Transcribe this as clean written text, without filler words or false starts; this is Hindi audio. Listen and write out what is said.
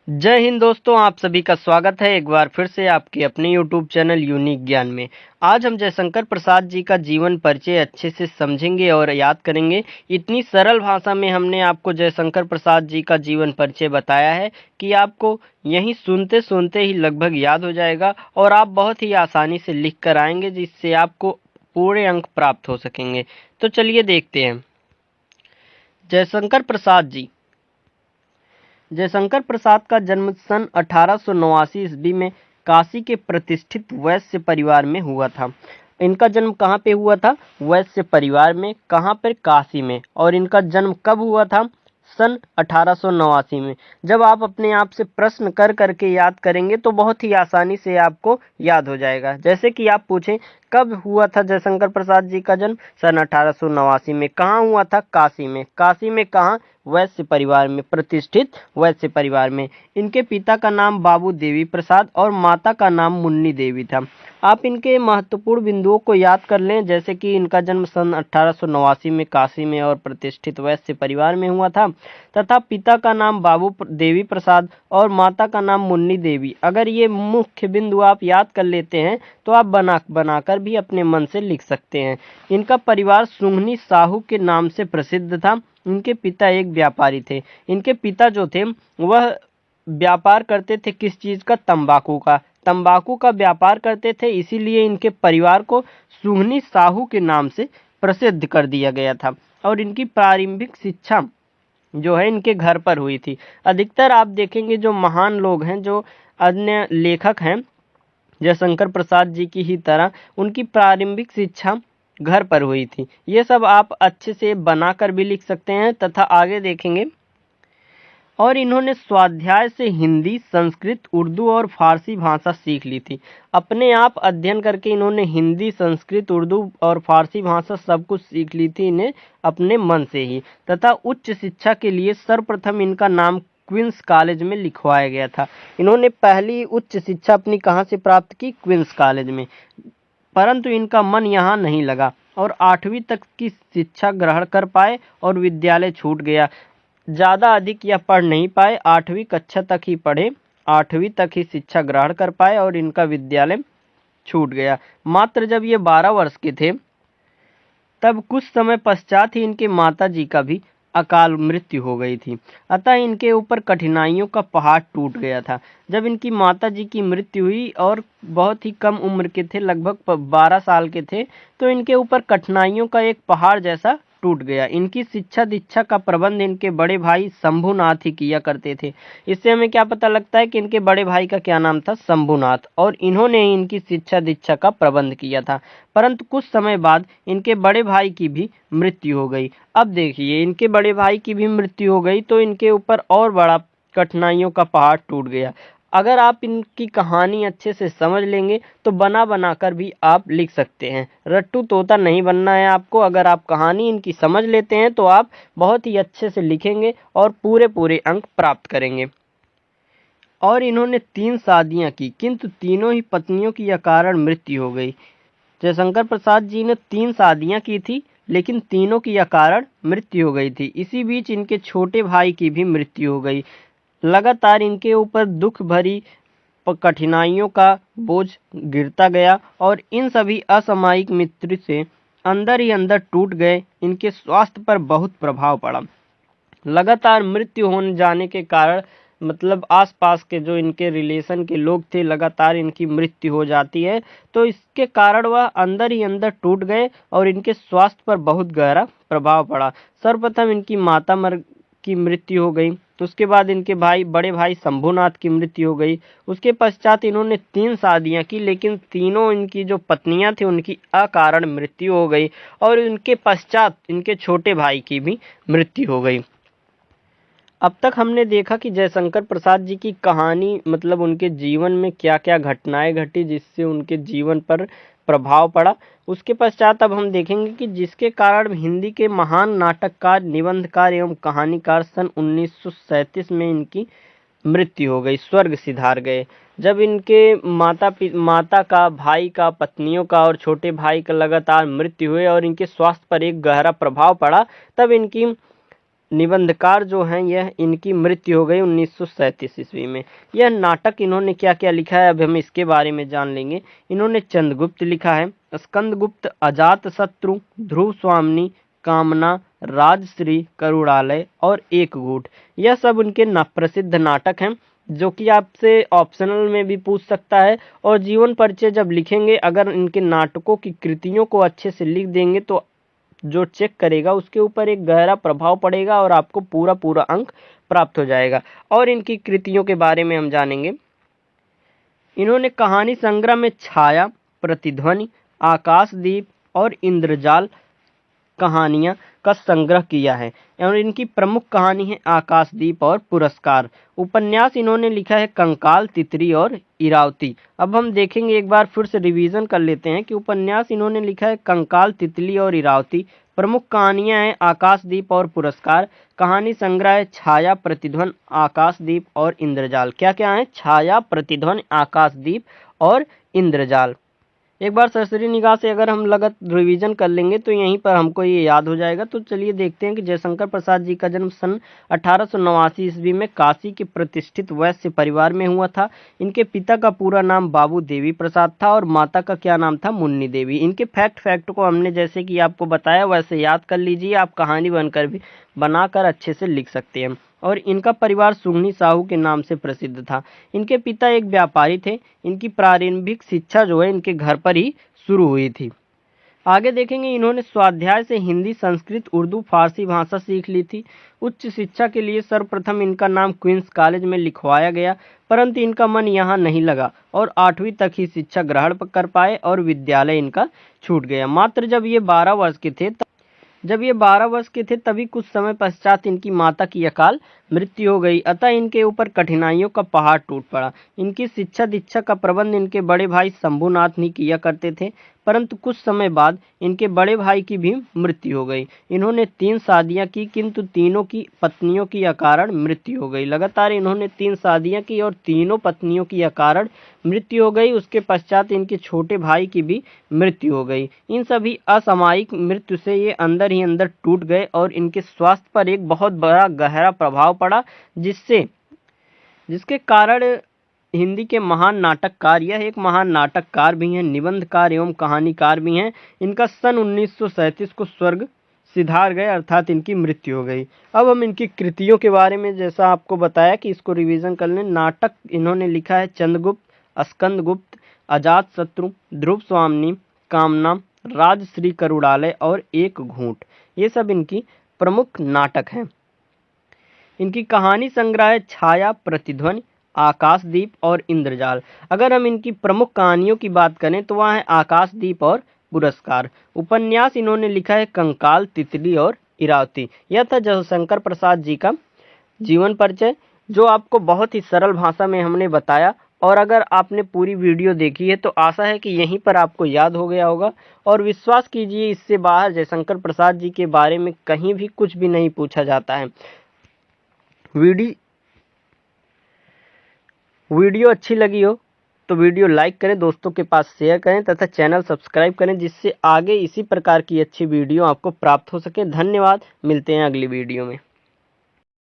जय हिंद दोस्तों, आप सभी का स्वागत है एक बार फिर से आपके अपने YouTube चैनल यूनिक ज्ञान में। आज हम जयशंकर प्रसाद जी का जीवन परिचय अच्छे से समझेंगे और याद करेंगे। इतनी सरल भाषा में हमने आपको जयशंकर प्रसाद जी का जीवन परिचय बताया है कि आपको यहीं सुनते सुनते ही लगभग याद हो जाएगा और आप बहुत ही आसानी से लिख कर आएंगे, जिससे आपको पूरे अंक प्राप्त हो सकेंगे। तो चलिए देखते हैं। जयशंकर प्रसाद जी। जयशंकर प्रसाद का जन्म सन 1889 ईस्वी में काशी के प्रतिष्ठित वैश्य परिवार में हुआ था। इनका जन्म कहाँ पे हुआ था? वैश्य परिवार में। कहाँ पर? काशी में। और इनका जन्म कब हुआ था? सन 1889 में। जब आप अपने आप से प्रश्न कर करके याद करेंगे तो बहुत ही आसानी से आपको याद हो जाएगा। जैसे कि आप पूछें कब हुआ था जयशंकर प्रसाद जी का जन्म? सन 1889 में। कहाँ हुआ था? काशी में। काशी में कहाँ? वैश्य परिवार में, प्रतिष्ठित वैश्य परिवार में। इनके पिता का नाम बाबू देवी प्रसाद और माता का नाम मुन्नी देवी था। आप इनके महत्वपूर्ण बिंदुओं को याद कर लें, जैसे कि इनका जन्म सन 1889 में काशी में और प्रतिष्ठित वैश्य परिवार में हुआ था, तथा पिता का नाम बाबू देवी प्रसाद और माता का नाम मुन्नी देवी। अगर ये मुख्य बिंदु आप याद कर लेते हैं तो आप बनाकर भी अपने मन से लिख सकते हैं। इनका परिवार सुंघनी साहू के नाम से प्रसिद्ध था। इनके पिता एक व्यापारी थे। इनके पिता जो थे वह व्यापार करते थे किस चीज़ का? तंबाकू का। तंबाकू का व्यापार करते थे, इसीलिए इनके परिवार को सुंघनी साहू के नाम से प्रसिद्ध कर दिया गया था। और इनकी प्रारंभिक शिक्षा जो है इनके घर पर हुई थी। अधिकतर आप देखेंगे जो महान लोग हैं, जो अन्य लेखक हैं जयशंकर प्रसाद जी की ही तरह, उनकी प्रारंभिक शिक्षा घर पर हुई थी। ये सब आप अच्छे से बनाकर भी लिख सकते हैं तथा आगे देखेंगे। और इन्होंने स्वाध्याय से हिंदी, संस्कृत, उर्दू और फारसी भाषा सीख ली थी। अपने आप अध्ययन करके इन्होंने हिंदी, संस्कृत, उर्दू और फारसी भाषा सब कुछ सीख ली थी इन्हें अपने मन से ही। तथा उच्च शिक्षा के लिए सर्वप्रथम इनका नाम क्वींस कॉलेज में लिखवाया गया था। इन्होंने पहली उच्च शिक्षा अपनी कहाँ से प्राप्त की? क्वींस कॉलेज में। परंतु इनका मन यहाँ नहीं लगा और 8वीं तक की शिक्षा ग्रहण कर पाए और विद्यालय छूट गया। ज़्यादा अधिक यह पढ़ नहीं पाए, 8वीं कक्षा तक ही पढ़े, 8वीं तक ही शिक्षा ग्रहण कर पाए और इनका विद्यालय छूट गया। मात्र जब ये 12 वर्ष के थे तब कुछ समय पश्चात ही इनके माता जी का भी अकाल मृत्यु हो गई थी। अतः इनके ऊपर कठिनाइयों का पहाड़ टूट गया था। जब इनकी माता जी की मृत्यु हुई और बहुत ही कम उम्र के थे, लगभग 12 साल के थे, तो इनके ऊपर कठिनाइयों का एक पहाड़ जैसा टूट गया। इनकी शिक्षा दीक्षा का प्रबंध इनके बड़े भाई शंभुनाथ ही किया करते थे। इससे हमें क्या पता लगता है कि इनके बड़े भाई का क्या नाम था? शंभुनाथ। और इन्होंने ही इनकी शिक्षा दीक्षा का प्रबंध किया था। परंतु कुछ समय बाद इनके बड़े भाई की भी मृत्यु हो गई। अब देखिए, इनके बड़े भाई की भी मृत्यु हो गई तो इनके ऊपर और बड़ा कठिनाइयों का पहाड़ टूट गया। अगर आप इनकी कहानी अच्छे से समझ लेंगे तो बना बना कर भी आप लिख सकते हैं। रट्टू तोता नहीं बनना है आपको। अगर आप कहानी इनकी समझ लेते हैं तो आप बहुत ही अच्छे से लिखेंगे और पूरे पूरे अंक प्राप्त करेंगे। और इन्होंने 3 शादियां की, किंतु तीनों ही पत्नियों की अकारण मृत्यु हो गई। जयशंकर प्रसाद जी ने 3 शादियां की थी, लेकिन तीनों की अकारण मृत्यु हो गई थी। इसी बीच इनके छोटे भाई की भी मृत्यु हो गई। लगातार इनके ऊपर दुख भरी कठिनाइयों का बोझ गिरता गया और इन सभी असामयिक मृत्यु से अंदर ही अंदर टूट गए। इनके स्वास्थ्य पर बहुत प्रभाव पड़ा। लगातार मृत्यु होने जाने के कारण, मतलब आसपास के जो इनके रिलेशन के लोग थे, लगातार इनकी मृत्यु हो जाती है, तो इसके कारण वह अंदर ही अंदर टूट गए और इनके स्वास्थ्य पर बहुत गहरा प्रभाव पड़ा। सर्वप्रथम इनकी माता की मृत्यु हो गई। उसके बाद इनके बड़े भाई शंभुनाथ की मृत्यु हो गई। उसके पश्चात इन्होंने 3 शादियां की, लेकिन तीनों इनकी जो पत्नियां थी उनकी अकारण मृत्यु हो गई। और इनके पश्चात इनके छोटे भाई की भी मृत्यु हो गई। अब तक हमने देखा कि जयशंकर प्रसाद जी की कहानी, मतलब उनके जीवन में क्या क्या घटनाएं घटी जिससे उनके जीवन पर प्रभाव पड़ा। उसके पश्चात अब हम देखेंगे कि जिसके कारण हिंदी के महान नाटककार, निबंधकार एवं कहानीकार सन 1937 में इनकी मृत्यु हो गई, स्वर्ग सिधार गए। जब इनके माता का, भाई का, पत्नियों का और छोटे भाई का लगातार मृत्यु हुए और इनके स्वास्थ्य पर एक गहरा प्रभाव पड़ा, तब इनकी निबंधकार जो हैं यह इनकी मृत्यु हो गई 1937 ईस्वी में। यह नाटक इन्होंने क्या क्या लिखा है, अब हम इसके बारे में जान लेंगे। इन्होंने चंद्रगुप्त लिखा है, स्कंदगुप्त, अजातशत्रु, ध्रुव स्वामिनी, कामना, राजश्री, करुणालय और एकगूट। यह सब उनके प्रसिद्ध नाटक हैं जो कि आपसे ऑप्शनल में भी पूछ सकता है। और जीवन परिचय जब लिखेंगे, अगर इनके नाटकों की कृतियों को अच्छे से लिख देंगे तो जो चेक करेगा उसके ऊपर एक गहरा प्रभाव पड़ेगा और आपको पूरा अंक प्राप्त हो जाएगा। और इनकी कृतियों के बारे में हम जानेंगे। इन्होंने कहानी संग्रह में छाया, प्रतिध्वनि, आकाशदीप और इंद्रजाल कहानियां का संग्रह किया है और इनकी प्रमुख कहानी है आकाशदीप और पुरस्कार। उपन्यास इन्होंने लिखा है कंकाल, तितली और इरावती। अब हम देखेंगे, एक बार फिर से रिवीजन कर लेते हैं कि उपन्यास इन्होंने लिखा है कंकाल, तितली और इरावती। प्रमुख कहानियां हैं आकाशदीप और पुरस्कार। कहानी संग्रह है छाया, प्रतिध्वनि, आकाशदीप और इंद्रजाल। क्या क्या है? छाया, प्रतिध्वनि, आकाशदीप और इंद्रजाल। एक बार सरसरी निगाह से अगर हम लगत रिवीजन कर लेंगे तो यहीं पर हमको ये याद हो जाएगा। तो चलिए देखते हैं कि जयशंकर प्रसाद जी का जन्म सन 1889 ईस्वी में काशी के प्रतिष्ठित वैश्य परिवार में हुआ था। इनके पिता का पूरा नाम बाबू देवी प्रसाद था और माता का क्या नाम था? मुन्नी देवी। इनके फैक्ट को हमने जैसे कि आपको बताया वैसे याद कर लीजिए, आप कहानी बनाकर अच्छे से लिख सकते हैं। और इनका परिवार सुगनी साहू के नाम से प्रसिद्ध था। इनके पिता एक व्यापारी थे। इनकी प्रारंभिक शिक्षा जो है इनके घर पर ही शुरू हुई थी। आगे देखेंगे, इन्होंने स्वाध्याय से हिंदी, संस्कृत, उर्दू, फारसी भाषा सीख ली थी। उच्च शिक्षा के लिए सर्वप्रथम इनका नाम क्वींस कॉलेज में लिखवाया गया, परंतु इनका मन यहाँ नहीं लगा और 8वीं तक ही शिक्षा ग्रहण कर पाए और विद्यालय इनका छूट गया। मात्र जब ये 12 वर्ष के थे तभी कुछ समय पश्चात इनकी माता की अकाल मृत्यु हो गई। अतः इनके ऊपर कठिनाइयों का पहाड़ टूट पड़ा। इनकी शिक्षा दीक्षा का प्रबंध इनके बड़े भाई शंभुनाथ ही किया करते थे, परंतु कुछ समय बाद इनके बड़े भाई की भी मृत्यु हो गई। इन्होंने 3 शादियां की, किंतु तीनों की पत्नियों की अकारण मृत्यु हो गई। लगातार इन्होंने 3 शादियां की और तीनों पत्नियों की अकारण मृत्यु हो गई। उसके पश्चात इनके छोटे भाई की भी मृत्यु हो गई। इन सभी असामयिक मृत्यु से ये अंदर ही अंदर टूट गए और इनके स्वास्थ्य पर एक बहुत बड़ा गहरा प्रभाव पड़ा, जिसके कारण हिंदी के महान नाटककार, यह एक महान नाटककार भी हैं, निबंधकार एवं कहानीकार भी हैं। इनका सन 1937 को स्वर्ग सिधार गए, अर्थात इनकी मृत्यु हो गई। अब हम इनकी कृतियों के बारे में, जैसा आपको बताया कि इसको रिवीजन कर लें। नाटक इन्होंने लिखा है चंद्रगुप्त, स्कंदगुप्त, अजातशत्रु, ध्रुव स्वामिनी, कामना, राजश्री, करुणालय और एक घूंट। ये सब इनकी प्रमुख नाटक हैं। इनकी कहानी संग्रह है छाया, प्रतिध्वनि, आकाशदीप और इंद्रजाल। अगर हम इनकी प्रमुख कहानियों की बात करें तो वह है आकाशदीप और पुरस्कार। उपन्यास इन्होंने लिखा है कंकाल, तितली और इरावती। यह था जयशंकर प्रसाद जी का जीवन परिचय, जो आपको बहुत ही सरल भाषा में हमने बताया। और अगर आपने पूरी वीडियो देखी है तो आशा है कि यहीं पर आपको याद हो गया होगा। और विश्वास कीजिए, इससे बाहर जयशंकर प्रसाद जी के बारे में कहीं भी कुछ भी नहीं पूछा जाता है। वीडियो अच्छी लगी हो तो वीडियो लाइक करें, दोस्तों के पास शेयर करें तथा चैनल सब्सक्राइब करें, जिससे आगे इसी प्रकार की अच्छी वीडियो आपको प्राप्त हो सके। धन्यवाद, मिलते हैं अगली वीडियो में।